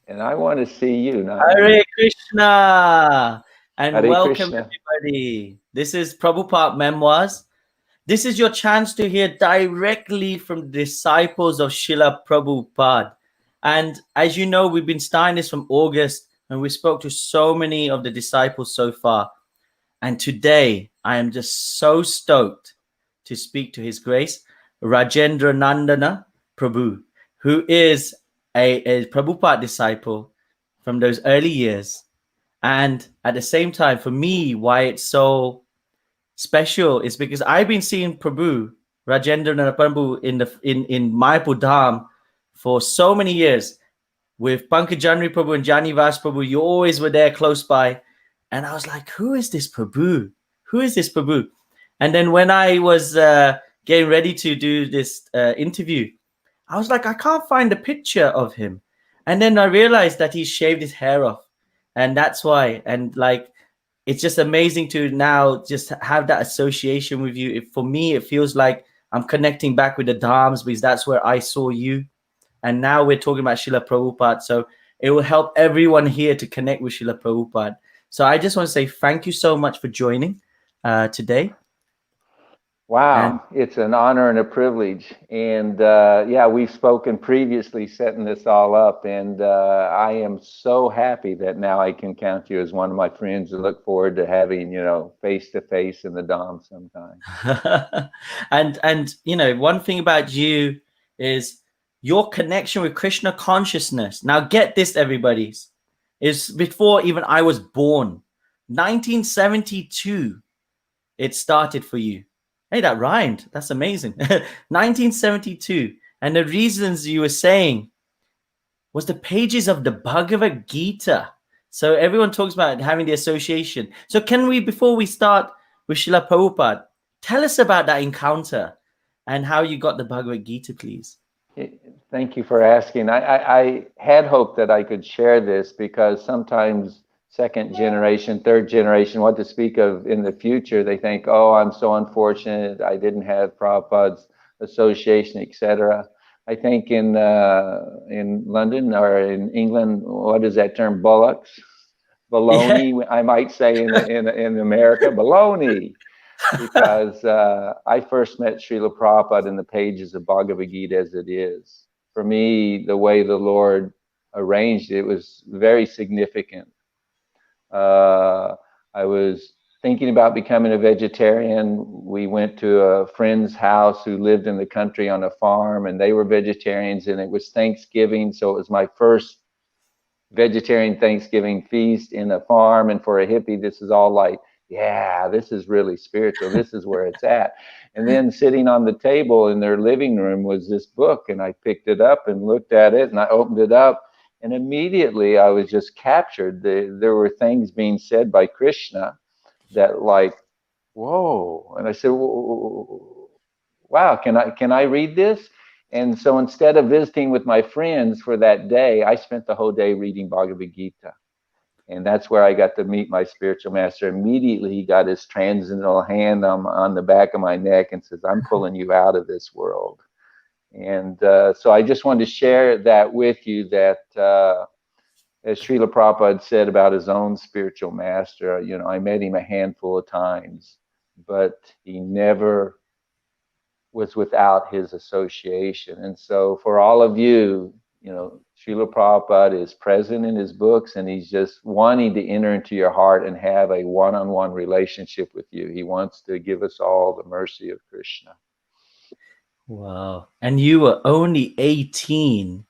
And I want to see you, not Hare me. Krishna and Hare welcome Krishna. everybody. This is Prabhupada Memoirs. This is your chance to hear directly from disciples of Srila Prabhupada. And as you know, we've been starting this from August and we spoke to so many of the disciples so far. And today I am just so stoked to speak to His Grace Rajendranandana Prabhu, who is a Prabhupada disciple from those early years. And at the same time, for me, why it's so special is because I've been seeing Prabhu, Rajendra Prabhu in Mayapur Dham for so many years. With Pankaj Janri Prabhu and Jani Vas Prabhu, you always were there close by. And I was like, who is this Prabhu? Who is this Prabhu? And then when I was getting ready to do this interview, I was like, I can't find a picture of him. And then I realized that he shaved his hair off. And that's why. And like, it's just amazing to now just have that association with you. For me, it feels like I'm connecting back with the Dhams because that's where I saw you. And now we're talking about Srila Prabhupada. So it will help everyone here to connect with Srila Prabhupada. So I just want to say thank you so much for joining today. And Wow, it's an honor and a privilege. And yeah, we've spoken previously setting this all up. And I am so happy that now I can count you as one of my friends and look forward to having, face to face in the Dom sometime. and you know, one thing about you is your connection with Krishna consciousness. Now get this, everybody, is before even I was born. 1972 it started for you. Hey, that rhymed. That's amazing. 1972. And the reasons you were saying was the pages of the Bhagavad Gita. So everyone talks about having the association. So can we, before we start with Srila Prabhupada, tell us about that encounter and how you got the Bhagavad Gita, please. Thank you for asking. I had hoped that I could share this because sometimes second generation, third generation, what to speak of in the future, they think, oh, I'm so unfortunate. I didn't have Prabhupada's association, etc. I think in London or in England, what is that term? Bullocks? Yeah. Baloney, I might say in America, baloney. Because I first met Srila Prabhupada in the pages of Bhagavad Gita as it is. For me, the way the Lord arranged it was very significant. I was thinking about becoming a vegetarian. We went to a friend's house who lived in the country on a farm, and they were vegetarians, and it was Thanksgiving, so it was my first vegetarian Thanksgiving feast in a farm. And for a hippie, this is all like, yeah, this is really spiritual. This is where it's at. And then sitting on the table in their living room was this book, and I picked it up and looked at it, and I opened it up, and immediately I was just captured. There were things being said by Krishna that, like, whoa. And I said, wow, can I read this? And so instead of visiting with my friends for that day, I spent the whole day reading Bhagavad Gita. And that's where I got to meet my spiritual master. Immediately, he got his transcendental hand on the back of my neck and says, I'm pulling you out of this world. And so I just wanted to share that with you, that as Srila Prabhupada said about his own spiritual master, I met him a handful of times, but he never was without his association. And so for all of you, Srila Prabhupada is present in his books, and he's just wanting to enter into your heart and have a one-on-one relationship with you. He wants to give us all the mercy of Krishna. Wow. And you were only 18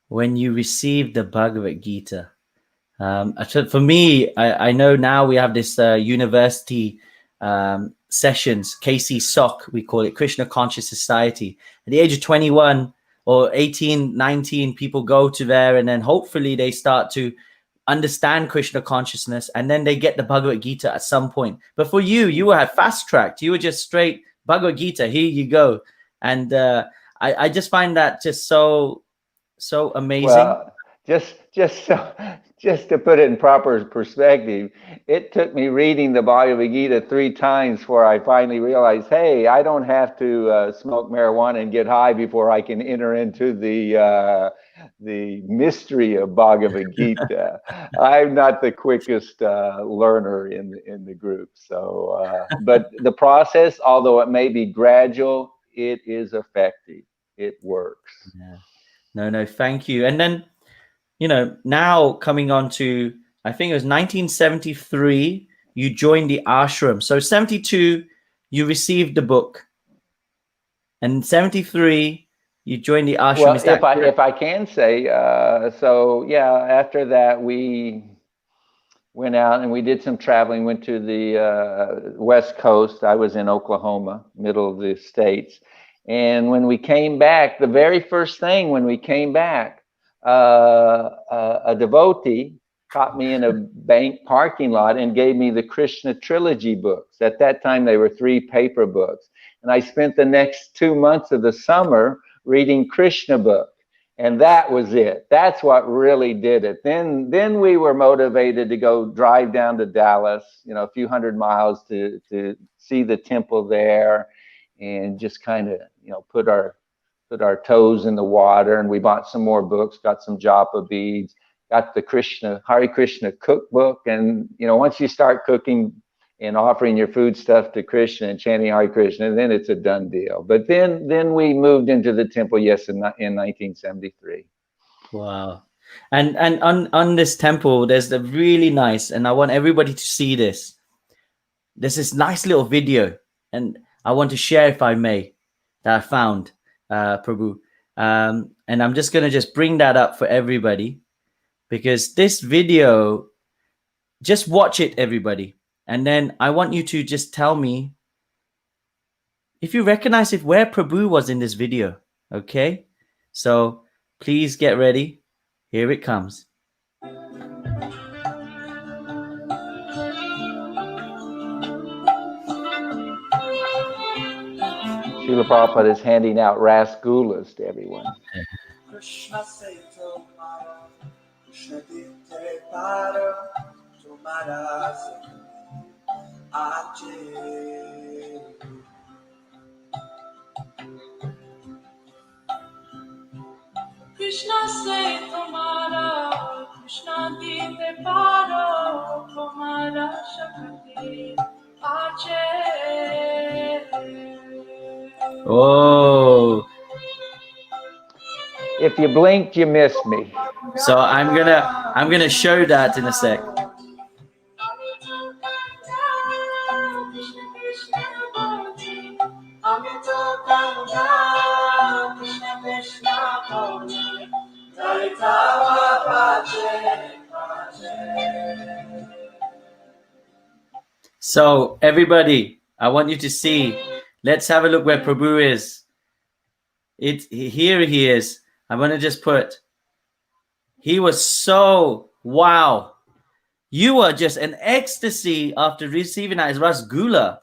when you received the Bhagavad Gita. For me, I know now we have this university sessions, KC SOC, we call it, Krishna Conscious Society. At the age of 21 or 18, 19, people go to there, and then hopefully they start to understand Krishna consciousness, and then they get the Bhagavad Gita at some point. But for you, you were fast-tracked. You were just straight Bhagavad Gita, here you go. And I just find that just so amazing. Well, just to put it in proper perspective, it took me reading the Bhagavad Gita 3 times before I finally realized, hey, I don't have to smoke marijuana and get high before I can enter into the mystery of Bhagavad Gita. I'm not the quickest learner in the group. So, but the process, although it may be gradual, it is effective. It works. Yeah. No, thank you. And then, now coming on to, I think it was 1973, you joined the ashram. So 72, you received the book. And 73, you joined the ashram. Well, Is that correct? if I can say, so yeah, after that we went out and we did some traveling. Went to the West Coast. I was in Oklahoma, middle of the states. And when we came back, the very first thing when we came back, a devotee caught me in a bank parking lot and gave me the Krishna trilogy books. At that time, they were 3 paper books. And I spent the next 2 months of the summer reading Krishna books. And that was it. That's what really did it. Then we were motivated to go drive down to Dallas, a few hundred miles to see the temple there, and just kind of, put our toes in the water. And we bought some more books, got some japa beads, got the Hare Krishna cookbook. And once you start cooking and offering your food stuff to Krishna and chanting Hare Krishna, then it's a done deal. But then we moved into the temple, yes, in 1973. Wow. And on this temple, there's the really nice, and I want everybody to see this. There's this nice little video, and I want to share, if I may, that I found, Prabhu. And I'm just going to just bring that up for everybody, because this video, just watch it, everybody. And then I want you to just tell me if you recognize where Prabhu was in this video. Okay? So please get ready. Here it comes. Srila Prabhupada is handing out rasgullas to everyone. Krishna say tomorrow, Krishna dite paro, tomorrow HG. Krishna say tomorrow, Krishna dite paro, tomorrow Shakti HG. Oh. If you blinked, you missed me. So I'm gonna show that in a sec. So everybody, I want you to see. Let's have a look where Prabhu is. Here he is. I'm going to just put, he was so, wow. You were just an ecstasy after receiving that as Rasgula.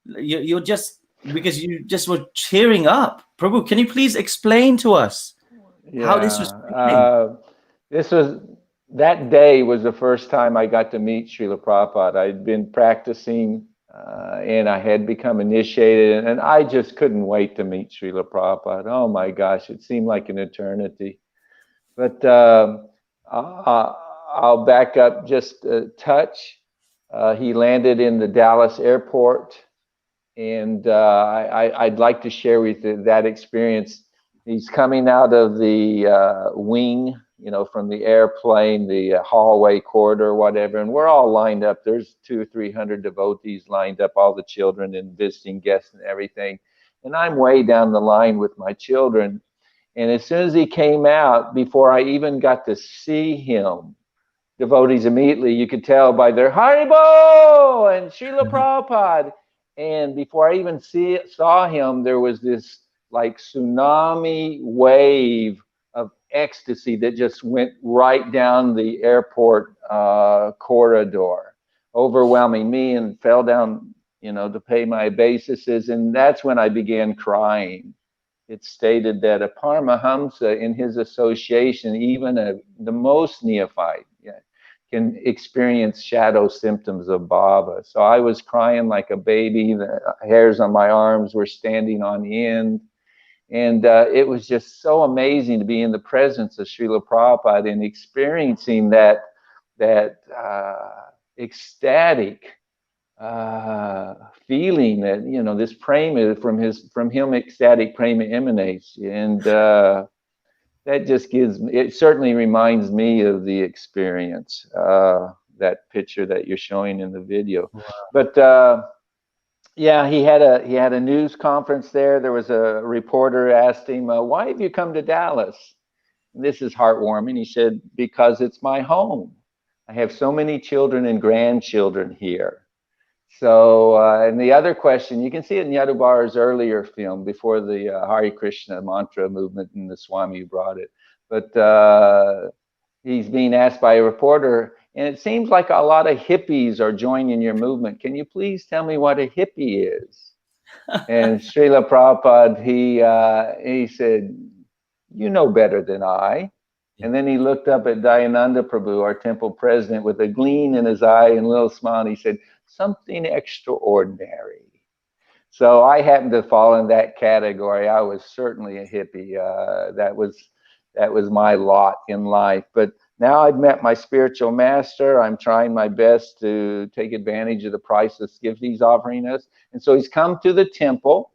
You're just, because you just were cheering up. Prabhu, can you please explain to us how this was that day was the first time I got to meet Srila Prabhupada. I'd been practicing and I had become initiated, and I just couldn't wait to meet Srila Prabhupada. Oh my gosh, it seemed like an eternity. But I'll back up just a touch. He landed in the Dallas airport, and I'd like to share with you that experience. He's coming out of the wing, from the airplane, the hallway corridor, whatever, and we're all lined up. There's 200 or 300 devotees lined up, all the children and visiting guests and everything. And I'm way down the line with my children. And as soon as he came out, before I even got to see him, devotees immediately, you could tell by their Haribo and Srila Prabhupada. And before I even saw him, there was this like tsunami wave of ecstasy that just went right down the airport corridor, overwhelming me, and fell down, to pay my obeisances. And that's when I began crying. it's stated that a Paramahamsa in his association, even the most neophyte, can experience shadow symptoms of bhava. So I was crying like a baby. The hairs on my arms were standing on end. And it was just so amazing to be in the presence of Srila Prabhupada and experiencing that ecstatic feeling that, you know, this prema from him, ecstatic prema emanates. And that just it certainly reminds me of the experience, that picture that you're showing in the video. Wow. But yeah, he had a news conference there. There was a reporter asked him, why have you come to Dallas? And this is heartwarming. He said, because it's my home. I have so many children and grandchildren here. So, and the other question, you can see it in Yadubara's earlier film before the Hare Krishna mantra movement, and the Swami brought it. But he's being asked by a reporter, and it seems like a lot of hippies are joining your movement. Can you please tell me what a hippie is? And Srila Prabhupada, he said, you know better than I. And then he looked up at Dayananda Prabhu, our temple president, with a gleam in his eye and a little smile, and he said, something extraordinary. So I happened to fall in that category. I was certainly a hippie. That was my lot in life. But now I've met my spiritual master. I'm trying my best to take advantage of the priceless gift he's offering us. And so he's come to the temple,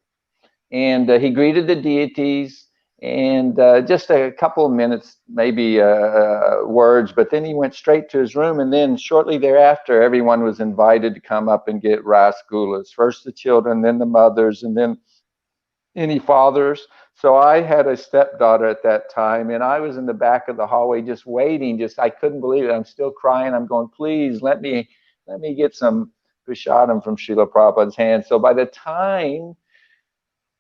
and he greeted the deities, and just a couple of minutes, maybe words, but then he went straight to his room. And then shortly thereafter, everyone was invited to come up and get rasgullas. First the children, then the mothers, and then any fathers. So I had a stepdaughter at that time, and I was in the back of the hallway just waiting. I couldn't believe it. I'm still crying. I'm going, please let me get some prasadam from Srila Prabhupada's hand. So by the time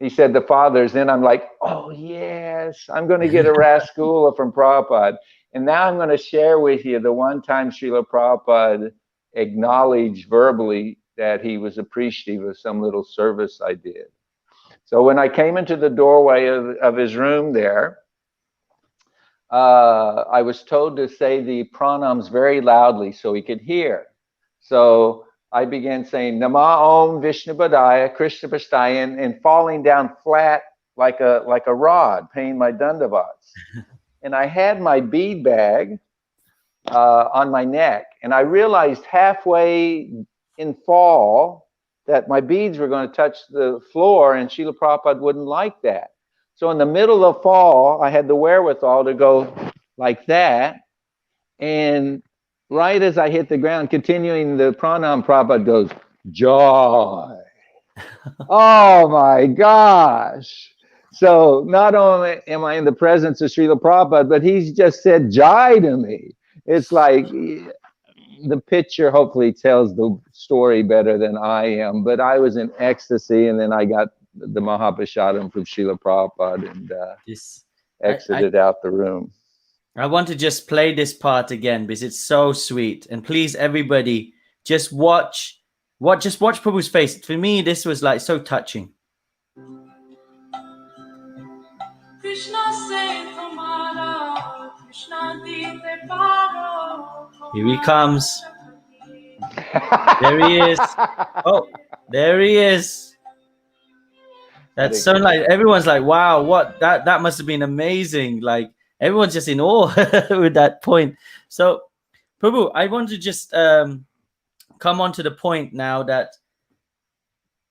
he said the fathers, then I'm like, oh yes, I'm going to get a rasgulla from Prabhupada. And now I'm going to share with you the one time Srila Prabhupada acknowledged verbally that he was appreciative of some little service I did. So when I came into the doorway of his room there, I was told to say the pranams very loudly so he could hear. So I began saying Nama Om Vishnu Padaya Krishna Pastaya, and falling down flat like a rod, paying my dandavats. And I had my bead bag on my neck, and I realized halfway in fall that my beads were going to touch the floor, and Srila Prabhupada wouldn't like that. So in the middle of fall, I had the wherewithal to go like that, and right as I hit the ground, continuing the pranam, Prabhupada goes, joy. Oh my gosh. So not only am I in the presence of Srila Prabhupada, but he's just said jai to me. It's like the picture hopefully tells the story better than I am, but I was in ecstasy, and then I got the Mahaprasadam from Srila Prabhupada and exited out the room. I want to just play this part again because it's so sweet. And please, everybody, just watch Prabhu's face. For me, this was like so touching. Here he comes. There he is. Oh, there he is. That's so like everyone's like, wow, what that must have been amazing. Like everyone's just in awe with that point. So, Prabhu, I want to just come on to the point now that,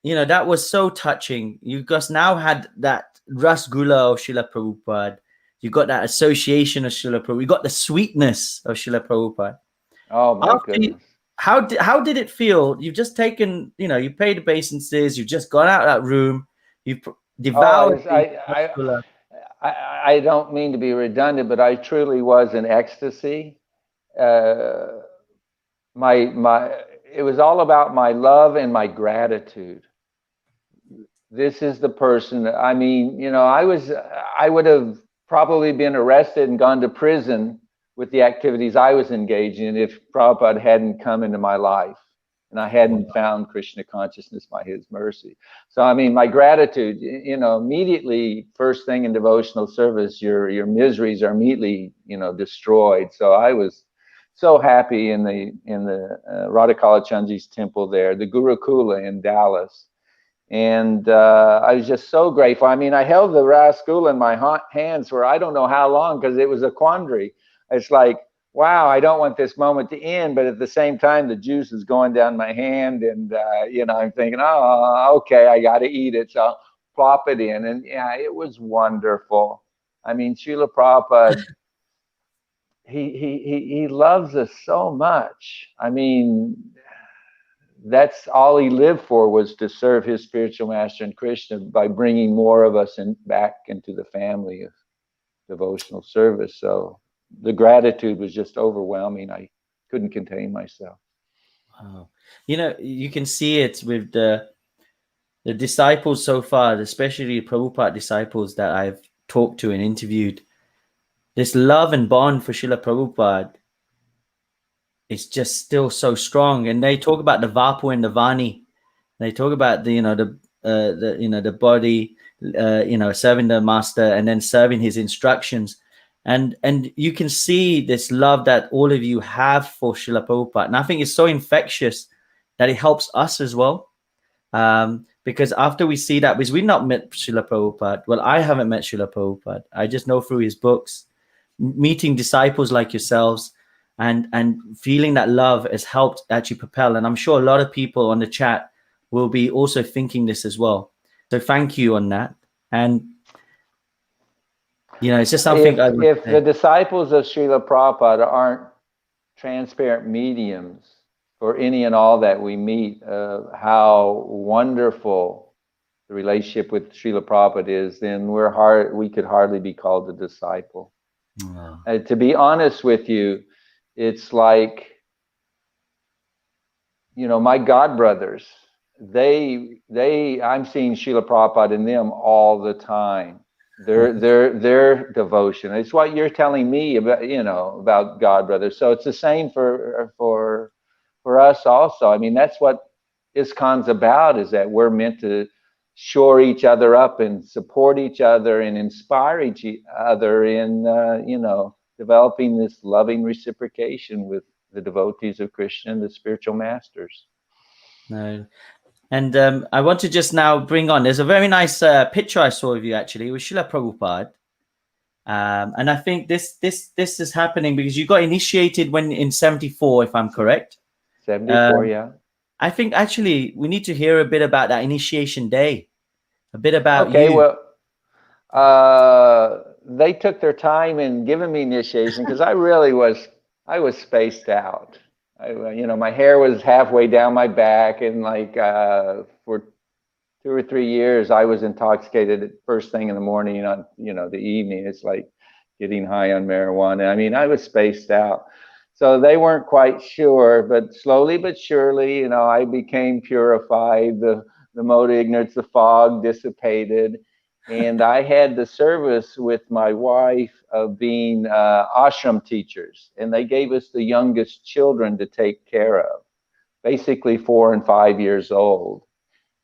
you know, that was so touching. You just now had that rasgulla of Srila Prabhupada. You got that association of Srila Prabhupada. You got the sweetness of Srila Prabhupada. Oh my goodness. How did it feel? You've just taken, you know, you paid obeisances. You've just gone out of that room. You've devoured. I don't mean to be redundant, but I truly was in ecstasy. It was all about my love and my gratitude. This is the person. I mean, you know, I would have probably been arrested and gone to prison with the activities I was engaged in if Prabhupada hadn't come into my life. and I hadn't found Krishna consciousness by his mercy. So, I mean, my gratitude, immediately, first thing in devotional service, your miseries are immediately, destroyed. So I was so happy in the Radhakala Chanji's temple there, the Gurukula in Dallas. And I was just so grateful. I mean, I held the Rasgula in my hands for I don't know how long, because it was a quandary. It's like, wow, I don't want this moment to end, but at the same time, the juice is going down my hand, and I'm thinking, oh, okay, I got to eat it, so I'll plop it in, and yeah, it was wonderful. I mean, Srila Prabhupada, he loves us so much. I mean, that's all he lived for, was to serve his spiritual master and Krishna by bringing more of us back into the family of devotional service. So the gratitude was just overwhelming. I couldn't contain myself. Wow. You can see it with the disciples so far, especially Prabhupada disciples that I've talked to and interviewed. This love and bond for Srila Prabhupada is just still so strong. And they talk about the Vapu and the Vani. They talk about the body, serving the master and then serving his instructions. And you can see this love that all of you have for Srila Prabhupada. And I think it's so infectious that it helps us as well. Because after we see that, because we've not met Srila Prabhupada. Well, I haven't met Srila Prabhupada. I just know through his books. Meeting disciples like yourselves and feeling that love has helped actually propel. And I'm sure a lot of people on the chat will be also thinking this as well. So thank you on that. And it's just something. If the disciples of Srila Prabhupada aren't transparent mediums for any and all that we meet, how wonderful the relationship with Srila Prabhupada is, then we could hardly be called a disciple. To be honest with you, it's like, my godbrothers, I'm seeing Srila Prabhupada in them all the time. Their devotion. It's what you're telling me about, about godbrothers. So it's the same for us also. I mean, that's what ISKCON's about, is that we're meant to shore each other up and support each other and inspire each other in, developing this loving reciprocation with the devotees of Krishna and the spiritual masters. No. And I want to just now bring on, there's a very nice picture I saw of you actually with Srila Prabhupada. And I think this is happening because you got initiated when in 74, if I'm correct. 74, yeah. I think actually we need to hear a bit about that initiation day, a bit about you. Okay, well, they took their time in giving me initiation because I was spaced out. My hair was halfway down my back, and for 2 or 3 years, I was intoxicated at first thing in the morning on, the evening. It's like getting high on marijuana. I mean, I was spaced out. So they weren't quite sure, but slowly but surely, I became purified. The mode of ignorance, the fog dissipated. And I had the service with my wife of being ashram teachers. And they gave us the youngest children to take care of, basically 4 and 5 years old.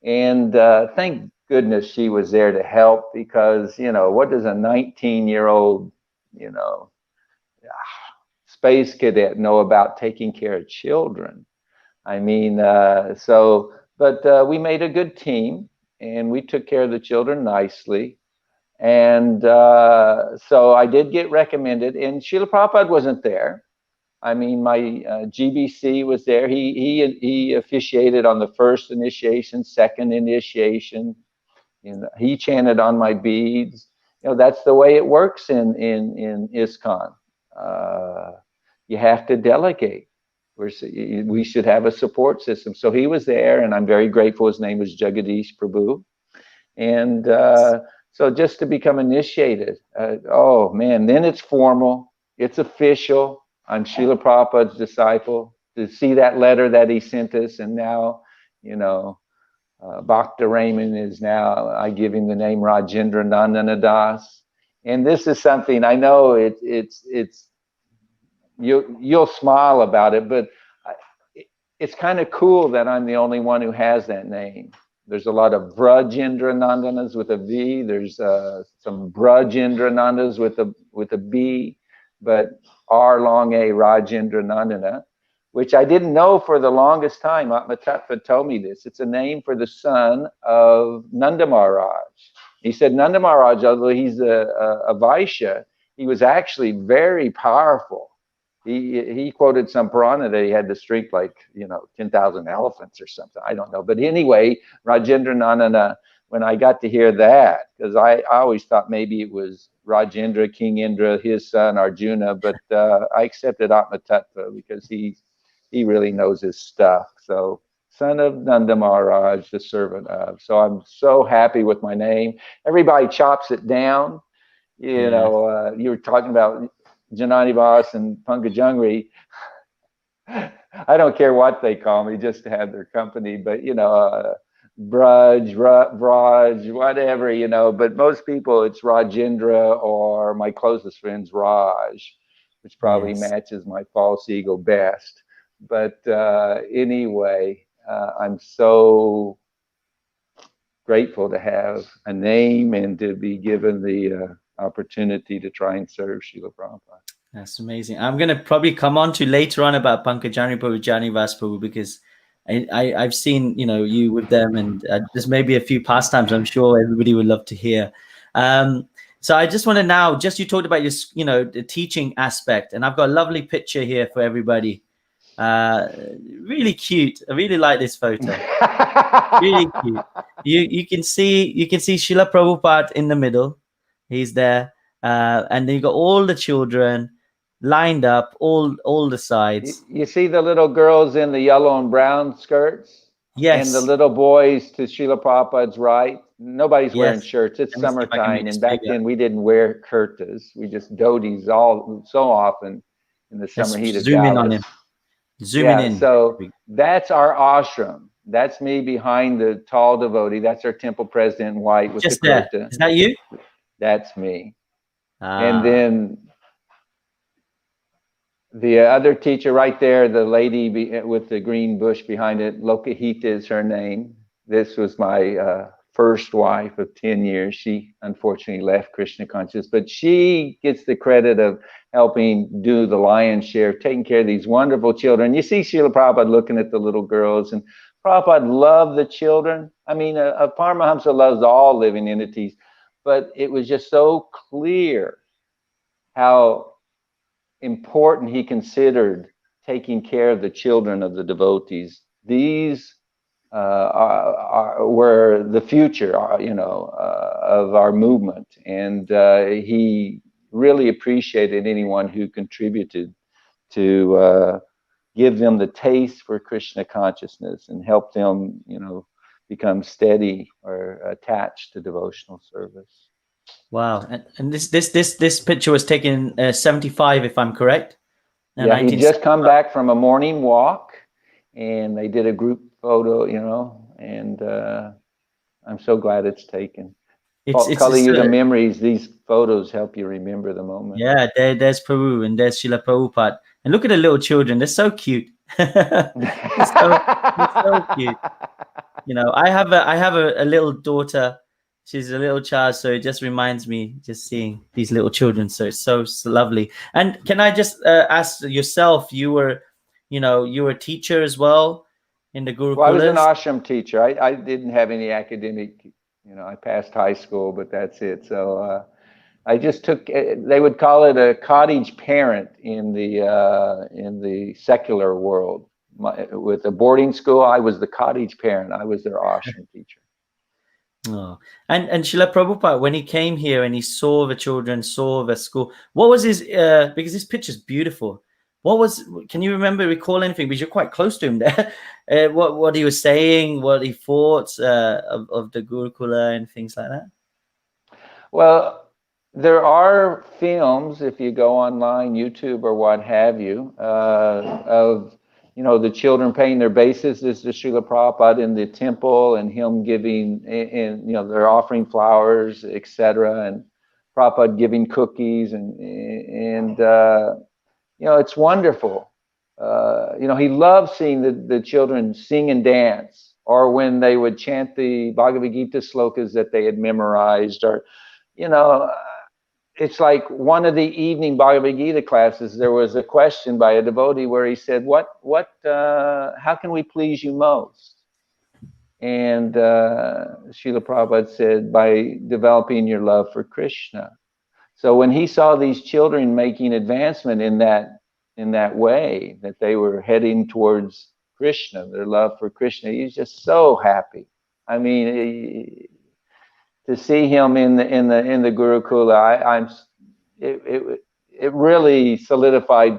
And thank goodness she was there to help, because, what does a 19-year-old, space cadet know about taking care of children? I mean, but we made a good team, and we took care of the children nicely. And so I did get recommended, and Srila Prabhupada wasn't there. I mean, my GBC was there. He officiated on the first initiation, second initiation. He chanted on my beads. That's the way it works in ISKCON. You have to delegate. We should have a support system. So he was there, and I'm very grateful. His name was Jagadish Prabhu. And so just to become initiated, oh man, then it's formal, it's official. I'm Srila Prabhupada's disciple. To see that letter that he sent us, and now, Bhakta Raymond is now, I give him the name Rajendranandana Das. And this is something, I know you'll smile about it, but it's kind of cool that I'm the only one who has that name. There's a lot of Rajendranandanas with a V. There's some Rajendranandanas with a B, but R long A, Rajendranandana, which I didn't know for the longest time. Atmatattva told me this. It's a name for the son of Nanda Maharaj. He said Nanda Maharaj, although he's a Vaishya, he was actually very powerful. He quoted some Purana that he had to strength like 10,000 elephants or something. I don't know, but anyway, Rajendranandana. When I got to hear that, because I always thought maybe it was Rajendra, King Indra, his son Arjuna, but I accepted Atmatattva because he really knows his stuff. So son of Nanda Maharaj, the servant of. So I'm so happy with my name. Everybody chops it down. You were talking about Janani Vas and Pankajangri. I don't care what they call me, just to have their company. But Braj, Raj, whatever, but most people it's Rajendra, or my closest friend's Raj, which probably matches my false ego best. But anyway, I'm so grateful to have a name and to be given the opportunity to try and serve Srila Prabhupada. That's amazing. I'm going to probably come on to later on about Pankajani Prabhu, Jani Vas Prabhu, because I've seen, you with them, and there's maybe a few pastimes I'm sure everybody would love to hear. So I just want to now, you talked about your, the teaching aspect, and I've got a lovely picture here for everybody. Really cute. I really like this photo. Really cute. You can see Srila Prabhupada in the middle. He's there, and then you got all the children lined up, all the sides. You see the little girls in the yellow and brown skirts? Yes. And the little boys to Srila Prabhupada's right. Nobody's wearing shirts. It's summertime, and back then we didn't wear kurtas. We just dhotis so often in the summer heat of zoom in on Dallas. him. Zooming in. So that's our ashram. That's me behind the tall devotee. That's our temple president in white with just the there. kurta. Is that you? That's me. And then the other teacher right there, the lady with the green bush behind it, Lokahita is her name. This was my first wife of 10 years. She unfortunately left Krishna conscious, but she gets the credit of helping do the lion's share, taking care of these wonderful children. You see Srila Prabhupada looking at the little girls, and Prabhupada loved the children. I mean, a Paramahamsa loves all living entities, but it was just so clear how important he considered taking care of the children of the devotees. These were the future, of our movement, and he really appreciated anyone who contributed to give them the taste for Krishna consciousness and help them, become steady or attached to devotional service. Wow. And this picture was taken 75, if I'm correct. Yeah, he'd just come back from a morning walk, and they did a group photo, and I'm so glad it's taken. It's Kali Yuga memories. These photos help you remember the moment. Yeah, there's Prabhu and there's Srila Prabhupada. And look at the little children. They're so cute. They're so cute. I have a little daughter. She's a little child, so it just reminds me just seeing these little children. So it's so lovely. And can I just ask yourself? You were a teacher as well in the Gurukulas. Well, I was an ashram teacher. I didn't have any academic. I passed high school, but that's it. So I just took. They would call it a cottage parent in the secular world. With a boarding school, I was the cottage parent. I was their ashram teacher. Oh, and Srila Prabhupada, when he came here and he saw the children, saw the school, what was his? Because this picture's beautiful. Can you recall anything? Because you're quite close to him there. What he was saying, what he thought of the Gurukula and things like that? Well, there are films, if you go online, YouTube or what have you, of the children paying their obeisances to Srila Prabhupada in the temple, and him giving, and they're offering flowers, etc., and Prabhupada giving cookies, and it's wonderful. he loved seeing the children sing and dance, or when they would chant the Bhagavad Gita slokas that they had memorized, or, it's like one of the evening Bhagavad Gita classes, there was a question by a devotee where he said, how can we please you most? And Srila Prabhupada said, by developing your love for Krishna. So when he saw these children making advancement in that way, that they were heading towards Krishna, their love for Krishna, he was just so happy. I mean, to see him in the Gurukula, it really solidified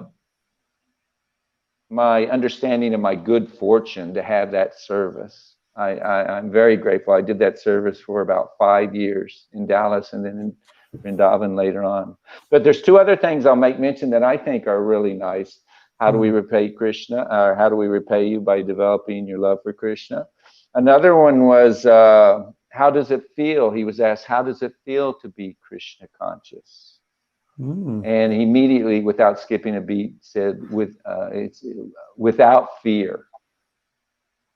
my understanding of my good fortune to have that service. I'm very grateful. I did that service for about 5 years in Dallas and then in Vrindavan later on. But there's two other things I'll make mention that I think are really nice. How do we repay Krishna? Or how do we repay you? By developing your love for Krishna. Another one was, how does it feel? He was asked, how does it feel to be Krishna conscious? And he immediately, without skipping a beat, said, it's without fear.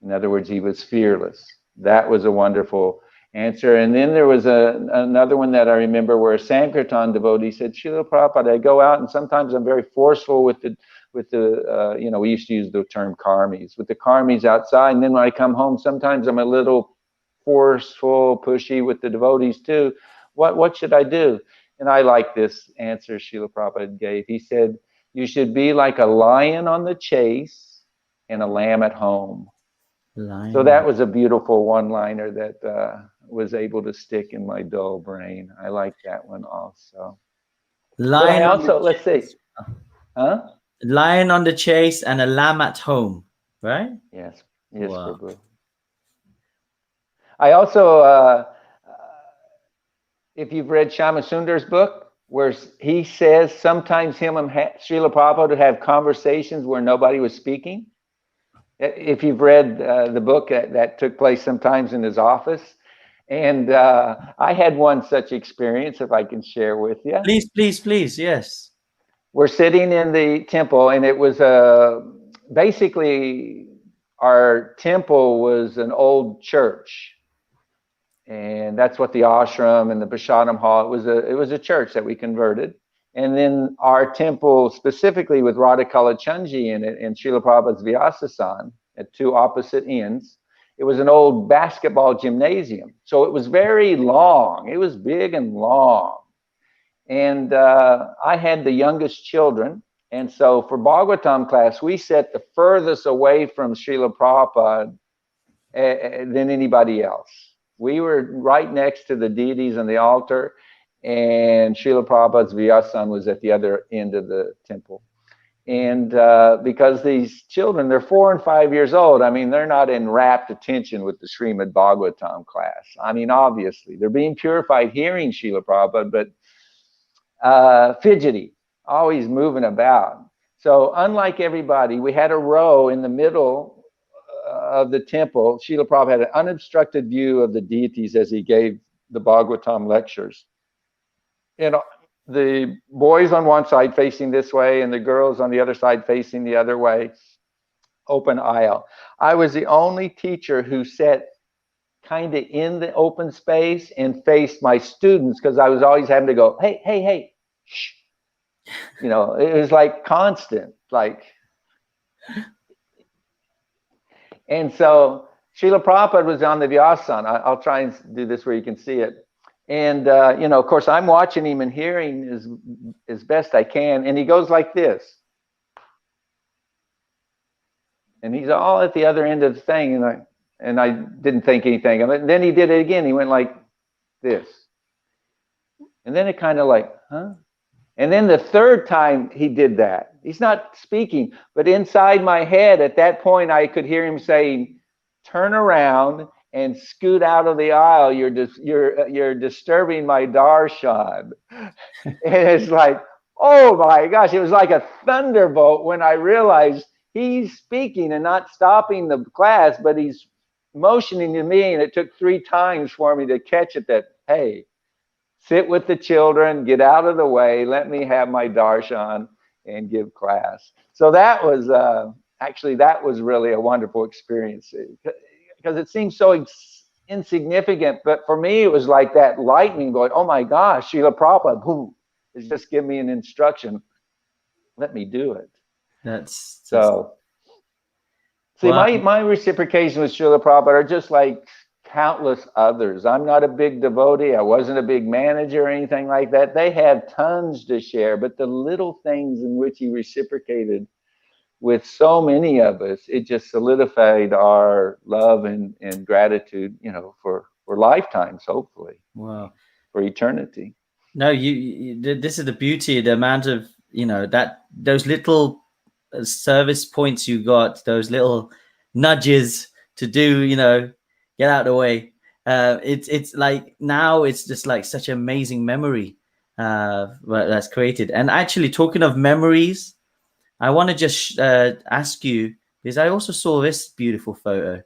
In other words, he was fearless. That was a wonderful answer. And then there was another one that I remember where a Sankirtan devotee said, Srila Prabhupada, I go out and sometimes I'm very forceful with the we used to use the term karmis, with the karmis outside. And then when I come home, sometimes I'm a little forceful, pushy with the devotees too. What should I do? And I like this answer Srila Prabhupada gave. He said, you should be like a lion on the chase and a lamb at home. So that was a beautiful one-liner that was able to stick in my dull brain. I like that one also. Lion let's see. Huh? Lion on the chase and a lamb at home, right? Yes, Wow. Prabhu. I also, if you've read Shama Sundar's book, where he says sometimes him and Srila Prabhupada would have conversations where nobody was speaking. If you've read the book, that took place sometimes in his office. And I had one such experience, if I can share with you. Please, yes. We're sitting in the temple, and it was basically our temple was an old church. And that's what the ashram and the Prashadam hall, it was a church that we converted. And then our temple, specifically with Radha Kalachandji in it, and Srila Prabhupada's Vyasasan at two opposite ends, it was an old basketball gymnasium. So it was very long. It was big and long. And I had the youngest children. And so for Bhagavatam class, we sat the furthest away from Srila Prabhupada than anybody else. We were right next to the deities on the altar, and Srila Prabhupada's Vyasan was at the other end of the temple. And because these children, they're 4 and 5 years old, I mean, they're not in rapt attention with the Srimad Bhagavatam class. I mean, obviously, they're being purified hearing Srila Prabhupada, but fidgety, always moving about. So unlike everybody, we had a row in the middle of the temple. Srila Prabhupada had an unobstructed view of the deities as he gave the Bhagavatam lectures. And the boys on one side facing this way and the girls on the other side facing the other way, open aisle. I was the only teacher who sat kind of in the open space and faced my students, because I was always having to go, hey, shh. It was like constant, like. And so Srila Prabhupada was on the Vyasan. I'll try and do this where you can see it. And, of course, I'm watching him and hearing as best I can. And he goes like this. And he's all at the other end of the thing. And I didn't think anything of it. And then he did it again. He went like this. And then it kind of like, huh? And then the third time he did that, he's not speaking, but inside my head at that point, I could hear him saying, turn around and scoot out of the aisle. You're disturbing my darshan. And it's like, oh my gosh, it was like a thunderbolt when I realized he's speaking and not stopping the class, but he's motioning to me. And it took 3 times for me to catch it that, hey, sit with the children, get out of the way, let me have my darshan. and give class. So that was actually, that was really a wonderful experience, because it seems so insignificant, but for me it was like that lightning going, oh my gosh, Srila Prabhupada, who is just give me an instruction, let me do it. That's So see, wow. my reciprocation with Srila Prabhupada are just like countless others. I'm not a big devotee. I wasn't a big manager or anything like that. They have tons to share, but the little things in which he reciprocated with so many of us, it just solidified our love and gratitude, you know, for lifetimes, hopefully. Wow. For eternity. No, this is the beauty, the amount of, you know, that those little service points you got, those little nudges to do, you know, get out of the way. It's like now it's just like such an amazing memory that's created. And actually, talking of memories, I want to just ask you, because I also saw this beautiful photo.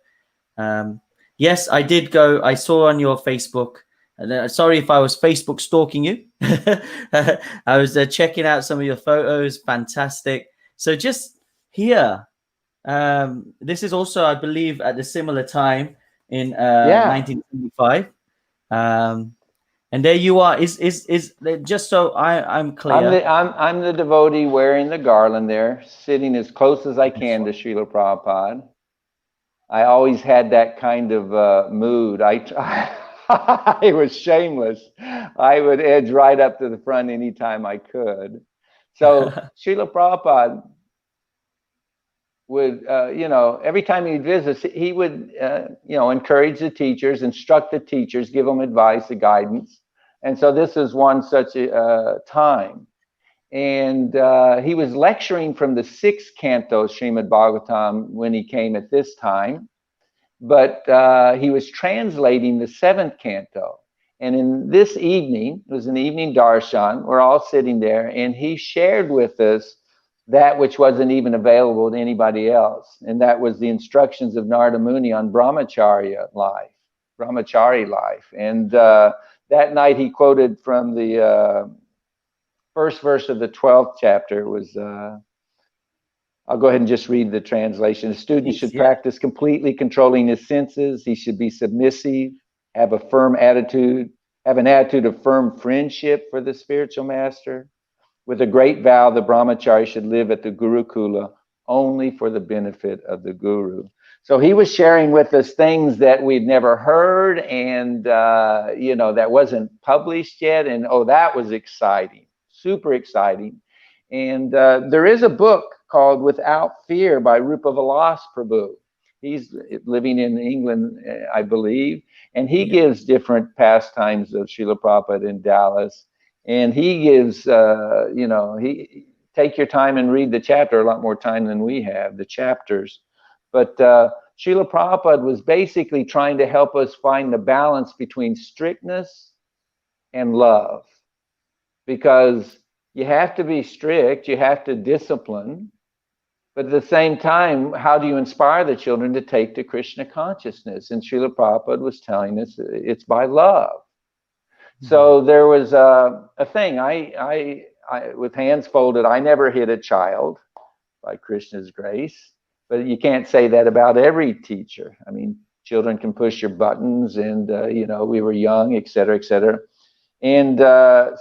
Yes, I did go. I saw on your Facebook. Sorry if I was Facebook stalking you. I was checking out some of your photos. Fantastic. So just here, this is also, I believe, at the similar time in 1975. And there you are. Is just so I'm clear. I'm the devotee wearing the garland there, sitting as close as I can to Srila Prabhupada. I always had that kind of mood. I was shameless. I would edge right up to the front anytime I could. So Srila Prabhupada would, you know, every time he'd visit, he would, you know, encourage the teachers, instruct the teachers, give them advice, the guidance. And so this is one such a time. And he was lecturing from the 6th canto, Srimad Bhagavatam, when he came at this time. But he was translating the 7th canto. And in this evening, it was an evening darshan, we're all sitting there, and he shared with us that which wasn't even available to anybody else. And that was the instructions of Narada Muni on brahmachari life. And that night he quoted from the first verse of the 12th chapter. It was, I'll go ahead and just read the translation. A student should practice completely controlling his senses. He should be submissive, have a firm attitude, have an attitude of firm friendship for the spiritual master. With a great vow, the brahmachari should live at the Gurukula only for the benefit of the guru. So he was sharing with us things that we'd never heard, and you know, that wasn't published yet. And oh, that was exciting, super exciting. And there is a book called Without Fear by Rupa Vilas Prabhu. He's living in England, I believe, and he gives different pastimes of Srila Prabhupada in Dallas. And he gives, you know, he take your time and read the chapter, a lot more time than we have, the chapters. But Srila Prabhupada was basically trying to help us find the balance between strictness and love. Because you have to be strict, you have to discipline, but at the same time, how do you inspire the children to take to Krishna consciousness? And Srila Prabhupada was telling us it's by love. So there was a thing, I with hands folded, I never hit a child by Krishna's grace, but you can't say that about every teacher. I mean, children can push your buttons, and you know, we were young, et cetera, et cetera. And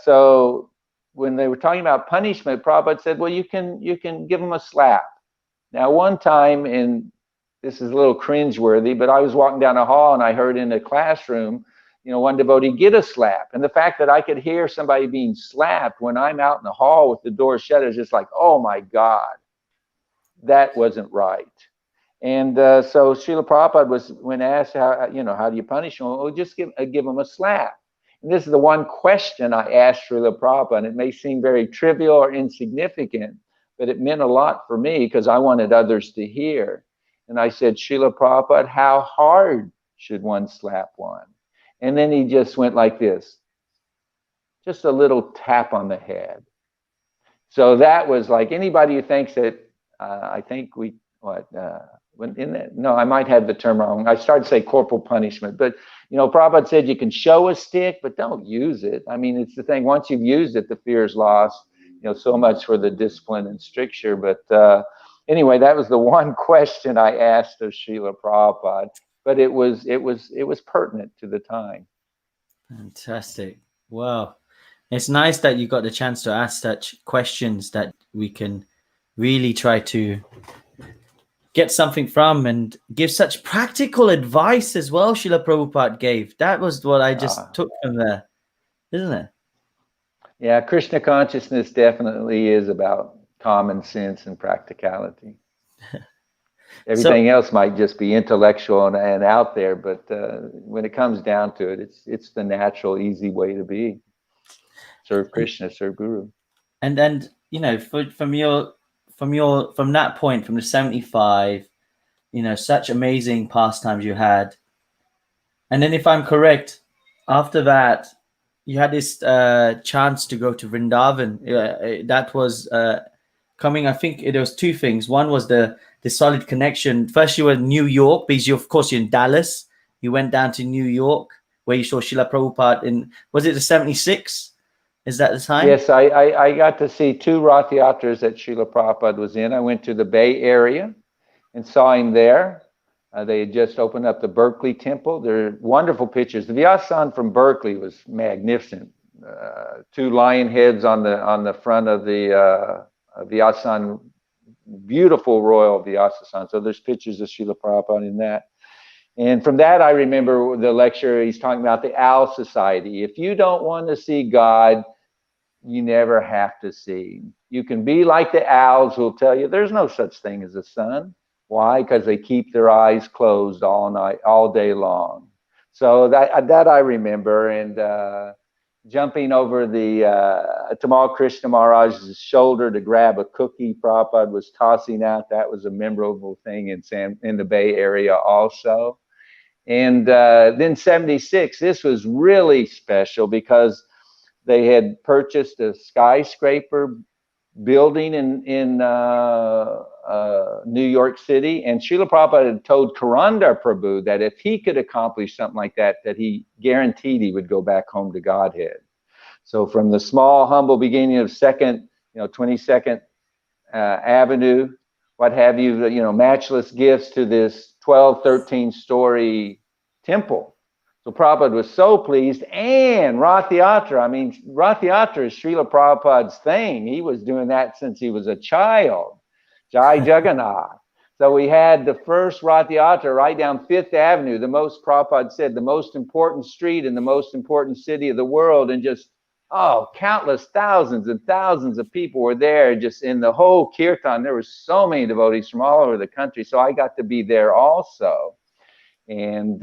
so when they were talking about punishment, Prabhupada said, well, you can give them a slap. Now, one time, and this is a little cringeworthy, but I was walking down a hall and I heard in a classroom, you know, one devotee get a slap. And the fact that I could hear somebody being slapped when I'm out in the hall with the door shut is just like, oh my God, that wasn't right. And so Srila Prabhupada was, when asked, how, you know, how do you punish them? Well, just give them a slap. And this is the one question I asked Srila Prabhupada, and it may seem very trivial or insignificant, but it meant a lot for me because I wanted others to hear. And I said, Srila Prabhupada, how hard should one slap one? And then he just went like this, just a little tap on the head. So that was like, anybody who thinks that, I think we, when in that, no, I might have the term wrong. I started to say corporal punishment, but you know, Prabhupada said you can show a stick, but don't use it. I mean, it's the thing, once you've used it, the fear is lost. so much for the discipline and stricture. But anyway, that was the one question I asked of Srila Prabhupada, but it was pertinent to the time. Fantastic. Wow. It's nice that you got the chance to ask such questions that we can really try to get something from, and give such practical advice as well. Srila Prabhupada gave. That was what I just took from there, isn't it? Yeah, Krishna consciousness definitely is about common sense and practicality. Everything else might just be intellectual and out there, but when it comes down to it, it's the natural, easy way to be. Serve Krishna, serve Guru. And then, from that point, from the 75, such amazing pastimes you had. And then, if I'm correct, after that, you had this chance to go to Vrindavan. That was coming. I think it was two things. One was the solid connection. First, you were in New York, because of course, you're in Dallas. You went down to New York, where you saw Srila Prabhupada was it the 76? Is that the time? Yes, I got to see 2 Rath Yatras that Srila Prabhupada was in. I went to the Bay Area and saw him there. They had just opened up the Berkeley Temple. They're wonderful pictures. The Vyasan from Berkeley was magnificent. 2 lion heads on the front of the Vyasan, beautiful royal Vyasan. So there's pictures of Srila Prabhupada in that. And from that, I remember the lecture, he's talking about the Owl Society. If you don't want to see God, you never have to see him. You can be like the owls who will tell you there's no such thing as a sun. Why? Because they keep their eyes closed all night, all day long. So that I remember. And jumping over the Tamal Krishna Maharaj's shoulder to grab a cookie Prabhupada was tossing out. That was a memorable thing in the Bay Area also. And then 76, this was really special because they had purchased a skyscraper building in New York City, and Srila Prabhupada had told Karandar Prabhu that if he could accomplish something like that he guaranteed he would go back home to Godhead. So from the small, humble beginning of 22nd Avenue, what have you, matchless gifts, to this 12, 13-story temple. So Prabhupada was so pleased. And Rath Yatra, Rath Yatra is Srila Prabhupada's thing. He was doing that since he was a child. Jai Jagannath. So we had the first Rath Yatra right down 5th Avenue, Prabhupada said, the most important street in the most important city of the world. And just, countless thousands and thousands of people were there, just in the whole kirtan. There were so many devotees from all over the country. So I got to be there also. And